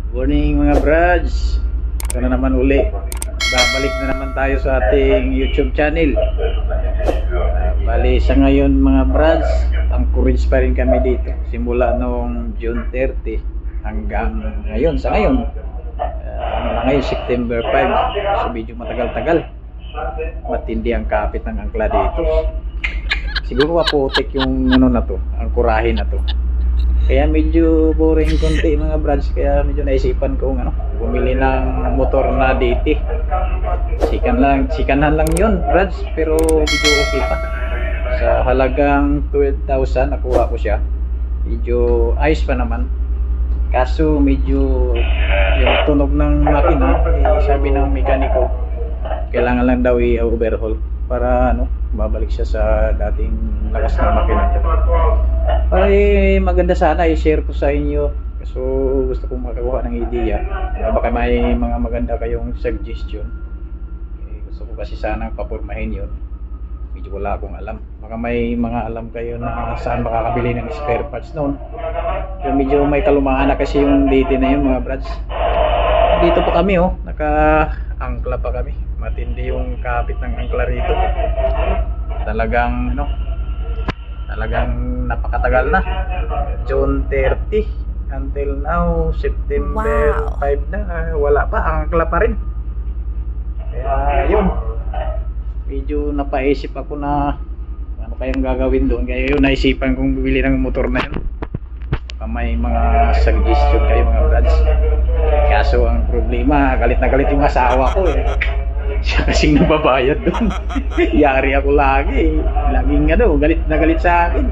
Morning mga brads. Ito na naman uli. Babalik na naman tayo sa ating YouTube channel. Bali sa ngayon mga brads, encourage pa rin kami dito. Simula noong June 30 hanggang ngayon. Sa ngayon, ngayon September 5. So medyo matagal-tagal. Matindi ang kapit ng angkla dito. Siguro maputik yung ano na to, ang kurahin na to. Kaya medyo boring konti mga brads, kaya medyo naisipan kong bumili ng motor na DT. Sikanan lang yun brads, pero medyo okay pa. Sa halagang 12,000 nakuha ko siya. Medyo ayos pa naman. Kaso medyo yung tunog ng makina, sabi ng mekaniko, kailangan lang daw i-overhaul para babalik siya sa dating lakas ng makina niya. Ay, maganda sana i-share ko sa inyo. So gusto kong makakuha ng idea. Baka may mga maganda kayong suggestion. Gusto ko kasi sana papurmahin yun. Medyo wala akong alam. Baka may mga alam kayo na saan makakabili ng spare parts noon. So, medyo may kalumaan na kasi yung DT na yun mga brads. Dito pa kami naka-angkla pa kami. Matindi yung kapit ng angkla rito. Talagang napakatagal na. June 30 until now September 5 na, wala pa, angkla pa rin. Kaya yun, medyo napaisip ako na ano kayang gagawin doon. Kaya yun, naisipan kong bumili ng motor na yun. May mga suggestion kayo mga brads. Kaso ang problema, galit na galit yung asawa ko siya kasing nababayad doon. Yari ako lagi. Laging galit na galit sa akin.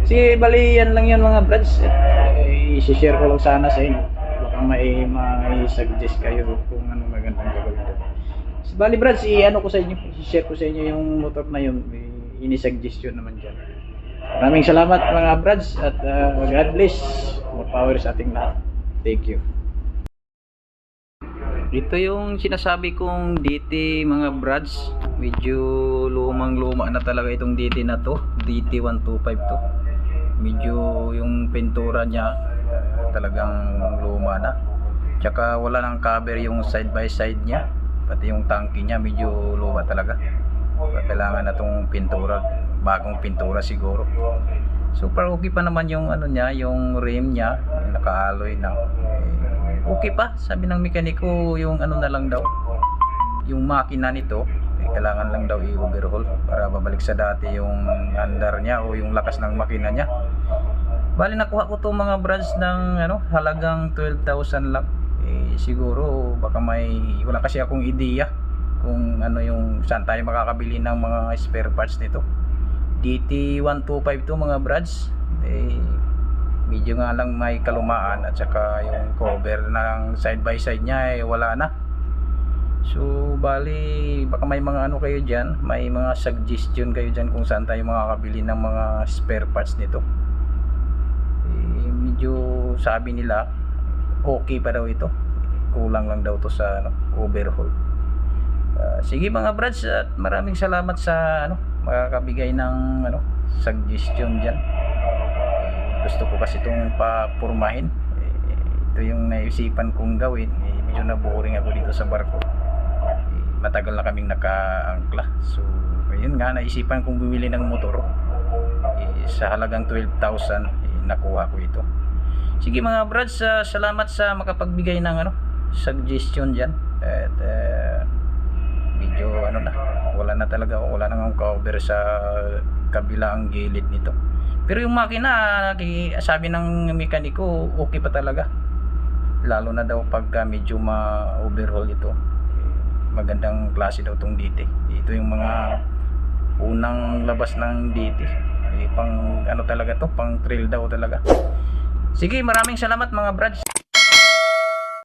Kasi bali yan lang yan mga brads. I-share ko lang sana sa inyo. Baka may suggest kayo kung ano magandang gagawin doon. Bali brads, i-share ko sa inyo yung motor na yun. Ini-suggestion naman dyan. Maraming salamat mga brads at God bless. More power sa ating lahat. Thank you. Ito yung sinasabi kong DT mga brads. Medyo lumang-luma na talaga itong DT na to. DT 125 to. Medyo yung pintura niya talagang luma na. Tsaka wala nang cover yung side by side niya. Pati yung tangke niya medyo luma talaga. Kailangan na itong pintura. Bagong pintura siguro. Super okay pa naman yung niya, yung rim niya, naka-alloy na. Okay pa, sabi ng mekaniko, yung na lang daw, yung makina nito kailangan lang daw i-overhaul para babalik sa dati yung andar niya o yung lakas ng makina niya. Bali nakuha ko to mga brads ng halagang 12,000 lang. Siguro baka wala kasi akong ideya kung yung saan tayo makakabili ng mga spare parts nito. DT 125 to mga brads. Medyo nga lang may kalumaan at saka yung cover ng side by side niya wala na. So bali baka may mga kayo dyan, may mga suggestion kayo dyan kung saan tayo makakabili ng mga spare parts nito. Medyo sabi nila okay pa daw ito, kulang lang daw to sa overhaul. Sige mga brads, at maraming salamat sa makakabigay ng suggestion dyan. Gusto ko kasi itong papurmahin. Ito yung naisipan kong gawin. Medyo na-boring ako dito sa barko. Matagal na kaming naka-angkla. So ayun nga, naisipan kong bumili ng motor. Sa halagang 12,000 nakuha ko ito. Sige mga brads, salamat sa makapagbigay ng suggestion dyan. At medyo wala na talaga, wala nang cover sa kabilang gilid nito. Pero yung makina, sabi ng mekaniko, okay pa talaga. Lalo na daw pagka medyo ma-overhaul ito. Magandang klase daw itong DT. Ito yung mga unang labas ng DT. Pang talaga to, pang trail daw talaga. Sige, maraming salamat mga brads.